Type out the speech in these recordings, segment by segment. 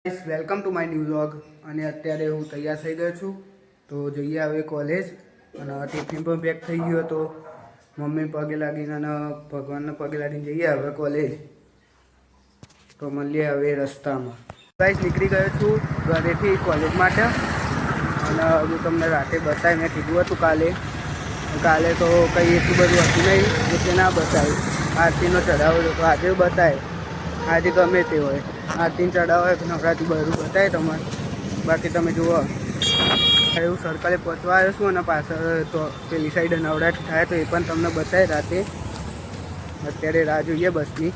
Welcome to my new vlog. અને અત્યારે હું તૈયાર થઈ ગયો છું, તો જઈએ હવે કોલેજ. અને ટિફિન પણ પેક થઈ ગયો હતો. મમ્મી પગે લાગીને અને ભગવાનને પગે લાગીને જઈએ હવે કોલેજ. તો મળીએ હવે રસ્તામાં. ગાઈસ નીકળી ગયો છું ઘરેથી કોલેજ માટે. અને હું તમને રાતે બતાવી, મેં કીધું હતું કાલે તો કંઈ એટલું બધું હતું નહીં એટલે ના બતાવ્યું. આરતીનો ચઢાવો હતો આજે બતાવે, આજે ગમે તે હોય આરતીનો ચઢાવો હોય તો નવરાત્રી બધું બતાવે તમારે. બાકી તમે જુઓ એવું સર્કલે પહોંચવા આવ્યો છું અને પાછળ તો પેલી સાઈડ નવરાત્રી થાય તો એ પણ તમને બતાવે રાતે. અત્યારે રાહ જોઈએ બસની.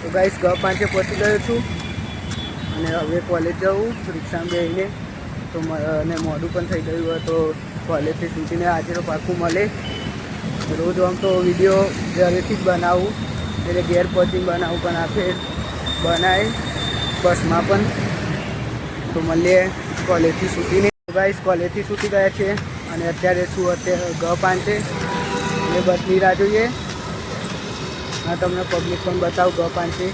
તો ગાઈસ G5 પહોંચી ગયો છું અને હવે કોલેજ જવું રિક્ષામાં બેસીને. તો અને મોડું પણ થઈ ગયું હોય તો કોલેજથી છૂટીને આજે તો પાક્કું મળે. રોજ આમ તો વિડીયો ઘરેથી જ બનાવું એટલે ઘેર પહોંચીને બનાવું, પણ આ ફેર બનાવે બસમાં પણ. તો મળીએ કોલેજથી છૂટીને. ગાઈસ કોલેજથી છૂટી ગયા છે અને અત્યારે G5 છે એટલે બસની રાહ જોઈએ. હા તમને પબ્લિક પણ બતાવું G5 છે.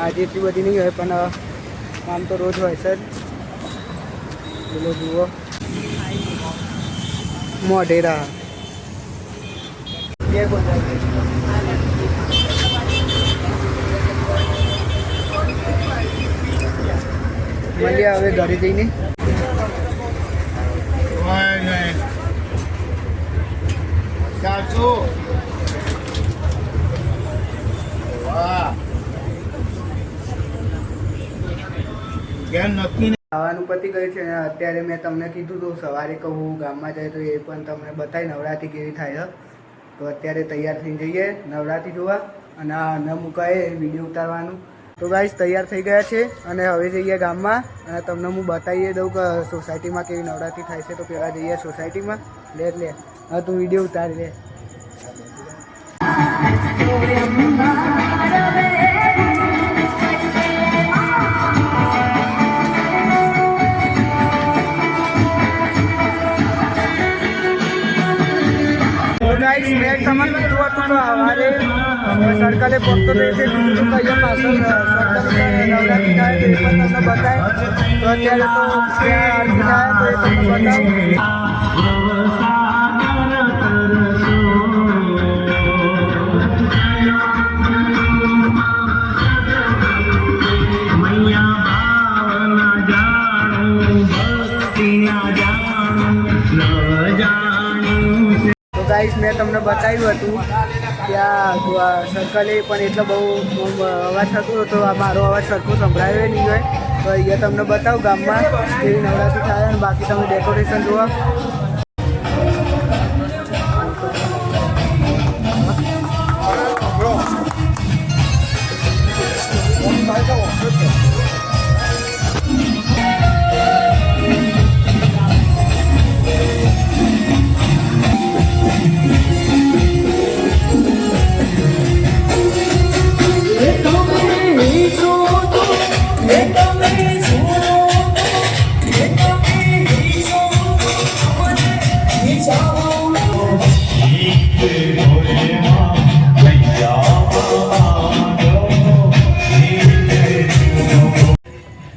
આજે એટલી બધી નહીં હોય પણ આમ તો રોજ હોય સર. બોલો જુઓ મોઢેરા મળીએ હવે ઘરે જઈને. ખાવાનું પતી ગયું છે અને અત્યારે મેં તમને કીધું હતું સવારે કહું ગામમાં જાય તો એ પણ તમને બતાવી નવરાત્રી કેવી થાય છે. તો અત્યારે તૈયાર થઈ જઈએ નવરાત્રી જોવા અને ન મુકાય વિડીયો ઉતારવાનું. તો ગાઈસ તૈયાર થઈ ગયા છે અને હવે જઈએ ગામમાં અને તમને હું બતાવીએ દઉં કે સોસાયટીમાં કેવી નવરાત્રી થાય છે. તો પહેલાં જઈએ સોસાયટીમાં. લે હા તું વિડીયો ઉતારી લે. ગાઈસ મેં તમને કીધું હતું તો સવારે સર્કલે પહોંચતો તો એટલે કીધું હતું કે અહીંયા પાછળ સર્કલ નવરાત્રી થાય તો એ પણ તમને બતાવે. તો અત્યારે તો ત્યાં આરતી થાય તો એ તમને બતાવું. ગાઈસ મેં તમને બતાવ્યું હતું ત્યાં સર્કલે પણ એટલો બહુ અવાજ થતો હતો. મારો અવાજ સરખો સંભળાયો નહીં હોય. તો અહીંયા તમને બતાવું ગામમાં કેવી નવરાત્રી થાય અને બાકી તમે ડેકોરેશન જોવા.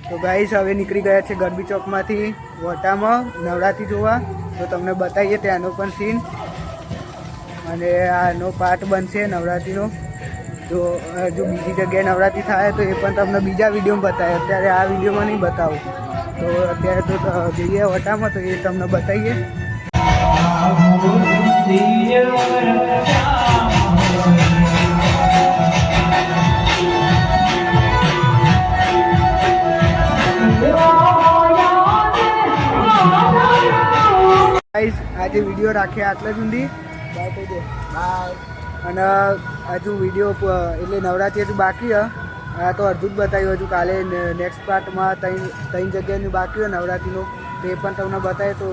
તો ગાઈસ હવે નીકળી ગયા છે ગરબી ચોકમાંથી વટામાં નવરાત્રી જોવા. તો તમને બતાવીએ ત્યાંનો પણ સીન અને આનો પાર્ટ બનશે નવરાત્રીનો. જો બીજી જગ્યાએ નવરાત્રી થાય તો એ પણ તમને બીજા વિડીયોમાં બતાવે. અત્યારે આ વિડીયોમાં નહીં બતાવું. તો અત્યારે તો જઈએ વટામાં તો એ તમને બતાવીએ. ગાઈસ આજે વિડીયો રાખ્યા આટલા સુધી બાય કહી દે બાય. અને હજુ વિડીયો એટલે નવરાત્રી હજુ બાકી આ તો અડધું જ બતાવ્યું. હજુ કાલે નેક્સ્ટ પાર્ટમાં ત્રણ જગ્યાનું બાકી હોય નવરાત્રીનું તો એ પણ તમને બતાવે. તો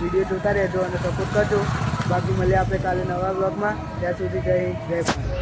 વિડીયો જોતા રહેજો અને સપોર્ટ કરજો. બાકી મળીએ આપણે કાલે નવા બ્લોગમાં. ત્યાં સુધી જય હિન્દ જય ભારત.